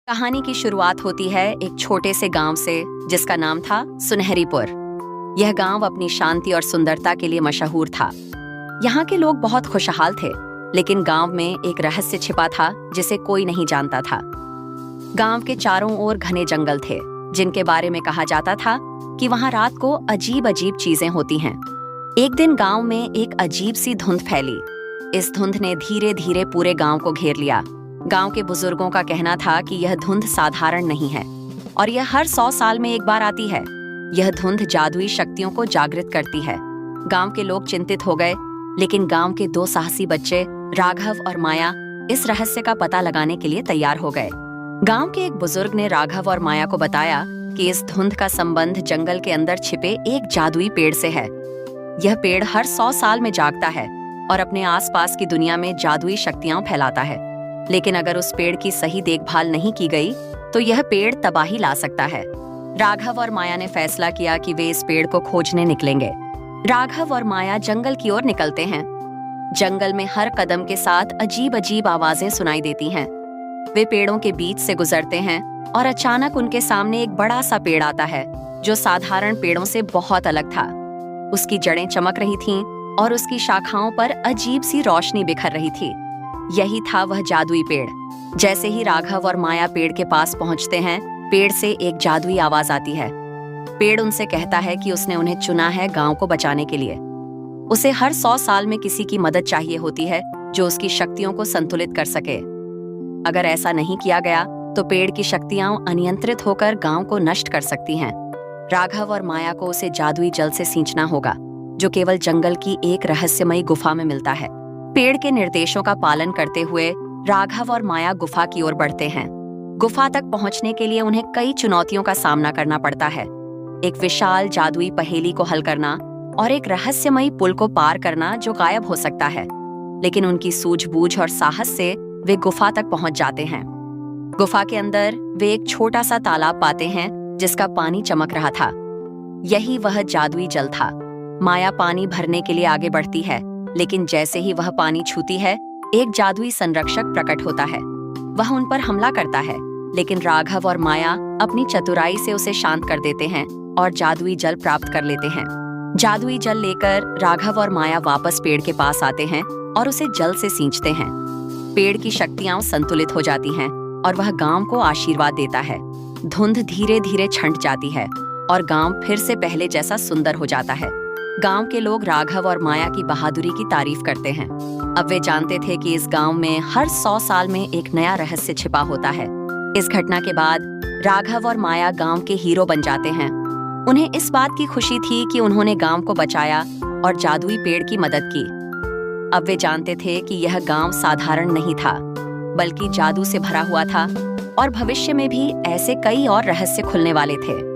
कहानी की शुरुआत होती है एक छोटे से गांव से जिसका नाम था सुनहरीपुर। यह गांव अपनी शांति और सुंदरता के लिए मशहूर था। यहाँ के लोग बहुत खुशहाल थे, लेकिन गांव में एक रहस्य छिपा था जिसे कोई नहीं जानता था। गांव के चारों ओर घने जंगल थे, जिनके बारे में कहा जाता था कि वहाँ रात को अजीब अजीब चीजें होती हैं। एक दिन गांव में एक अजीब सी धुंध फैली। इस धुंध ने धीरे धीरे पूरे गांव को घेर लिया। गांव के बुजुर्गों का कहना था कि यह धुंध साधारण नहीं है और यह हर 100 साल में एक बार आती है। यह धुंध जादुई शक्तियों को जागृत करती है। गांव के लोग चिंतित हो गए, लेकिन गांव के 2 साहसी बच्चे राघव और माया इस रहस्य का पता लगाने के लिए तैयार हो गए। गांव के एक बुजुर्ग ने राघव और माया को बताया कि इस धुंध का संबंध जंगल के अंदर छिपे एक जादुई पेड़ से है। यह पेड़ हर 100 साल में जागता है और अपने आसपास की दुनिया में जादुई शक्तियां फैलाता है। लेकिन अगर उस पेड़ की सही देखभाल नहीं की गई तो यह पेड़ तबाही ला सकता है। राघव और माया ने फैसला किया कि वे इस पेड़ को खोजने निकलेंगे। राघव और माया जंगल की ओर निकलते हैं। जंगल में हर कदम के साथ अजीब अजीब आवाजें सुनाई देती हैं। वे पेड़ों के बीच से गुजरते हैं और अचानक उनके सामने एक बड़ा सा पेड़ आता है जो साधारण पेड़ों से बहुत अलग था। उसकी जड़ें चमक रही थीं और उसकी शाखाओं पर अजीब सी रोशनी बिखर रही थी। यही था वह जादुई पेड़। जैसे ही राघव और माया पेड़ के पास पहुंचते हैं, पेड़ से एक जादुई आवाज आती है। पेड़ उनसे कहता है कि उसने उन्हें चुना है गांव को बचाने के लिए। उसे हर 100 साल में किसी की मदद चाहिए होती है जो उसकी शक्तियों को संतुलित कर सके। अगर ऐसा नहीं किया गया तो पेड़ की शक्तियां अनियंत्रित होकर गांव को नष्ट कर सकती हैं। राघव और माया को उसे जादुई जल से सींचना होगा, जो केवल जंगल की एक रहस्यमयी गुफा में मिलता है। पेड़ के निर्देशों का पालन करते हुए राघव और माया गुफा की ओर बढ़ते हैं। गुफा तक पहुंचने के लिए उन्हें कई चुनौतियों का सामना करना पड़ता है। एक विशाल जादुई पहेली को हल करना और एक रहस्यमयी पुल को पार करना जो गायब हो सकता है। लेकिन उनकी सूझबूझ और साहस से वे गुफा तक पहुंच जाते हैं। गुफा के अंदर वे एक छोटा सा तालाब पाते हैं जिसका पानी चमक रहा था। यही वह जादुई जल था। माया पानी भरने के लिए आगे बढ़ती है, लेकिन जैसे ही वह पानी छूती है, एक जादुई संरक्षक प्रकट होता है। वह उन पर हमला करता है, लेकिन राघव और माया अपनी चतुराई से उसे शांत कर देते हैं और जादुई जल प्राप्त कर लेते हैं। जादुई जल लेकर राघव और माया वापस पेड़ के पास आते हैं और उसे जल से सींचते हैं। पेड़ की शक्तियां संतुलित हो जाती हैं और वह गांव को आशीर्वाद देता है। धुंध धीरे धीरे छंट जाती है और गांव फिर से पहले जैसा सुंदर हो जाता है। गांव के लोग राघव और माया की बहादुरी की तारीफ करते हैं। अब वे जानते थे कि इस गांव में हर 100 साल में एक नया रहस्य छिपा होता है। इस घटना के बाद राघव और माया गांव के हीरो बन जाते हैं। उन्हें इस बात की खुशी थी कि उन्होंने गांव को बचाया और जादुई पेड़ की मदद की। अब वे जानते थे कि यह गांव साधारण नहीं था, बल्कि जादू से भरा हुआ था और भविष्य में भी ऐसे कई और रहस्य खुलने वाले थे।